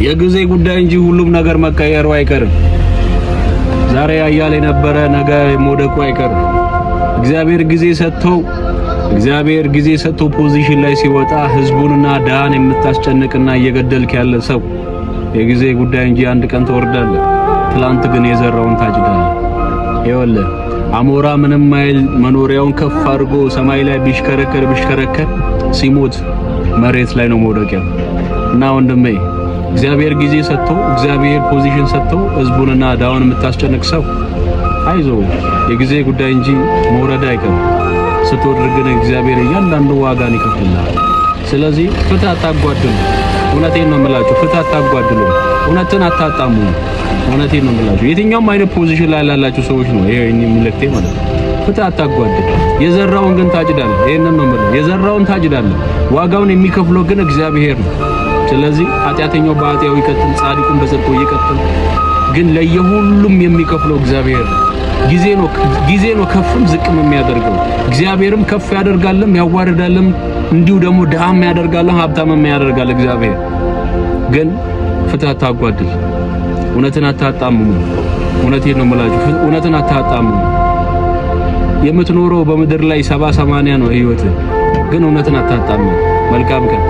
የጊዜ ጉዳይ እንጂ ሁሉም ነገር መቀየሩ አይቀርም። ዛሬ ያያለ የነበረ ነገ መውደቁ አይቀርም። እግዚአብሔር ጊዜ ሰጥቶ ፖዚሽን ላይ ሲወጣ ህዝቡንና ዳን የምታስጨንቅና እየገደልክ ያለ ሰው የጊዜ ጉዳይ እንጂ አንድ ቀን ትወርዳለህ። ትላንት ግን የዘራውን ታጭዳለህ። ይኸውልህ አሞራ ምንም ማይል መኖሪያውን ከፍ አድርጎ ሰማይ ላይ ቢሽከረከር ሲሞት መሬት ላይ ነው መውደቂያው። እና ወንድሜ እግዚአብሔር ጊዜ ሰጥቶ እግዚአብሔር ፖዚሽን ሰጥቶ ህዝቡንና ዳውን የምታስጨንቅ ሰው አይዞ የጊዜ ጉዳይ እንጂ መውረድ አይቀርም። ስትወርድ ግን እግዚአብሔር እያንዳንዱ ዋጋን ይከፍልልሃል። ስለዚህ ፍትህ አታጓድሉ። እውነቴን ነው የምላችሁ፣ ፍትህ አታጓድሉ። እውነትን አታጣሙ። እውነቴን ነው የምላችሁ። የትኛውም አይነት ፖዚሽን ላይ ያላችሁ ሰዎች ነው ይሄ መልእክቴ ማለት ነው። ፍትህ አታጓድል። የዘራውን ግን ታጭዳለህ። ይሄንን ነው የምልህ። የዘራውን ታጭዳለህ። ዋጋውን የሚከፍለው ግን እግዚአብሔር ነው። ስለዚህ ኃጢአተኛው በኃጢአው ይቀጥል፣ ጻድቁን በጽድቁ ይቀጥል። ግን ለየሁሉም የሚከፍለው እግዚአብሔር ነው። ጊዜ ነው ከፍም ዝቅም የሚያደርገው። እግዚአብሔርም ከፍ ያደርጋልም ያዋርዳልም፣ እንዲሁ ደግሞ ድሃም ያደርጋልም ሀብታምም ያደርጋል እግዚአብሔር። ግን ፍትህ አታጓድል። እውነትን አታጣምሙ። እውነቴን ነው የምላችሁ፣ እውነትን አታጣምሙ። የምትኖረው በምድር ላይ 70 80 ነው ህይወት፣ ግን እውነትን አታጣምሙ። መልካም ቀን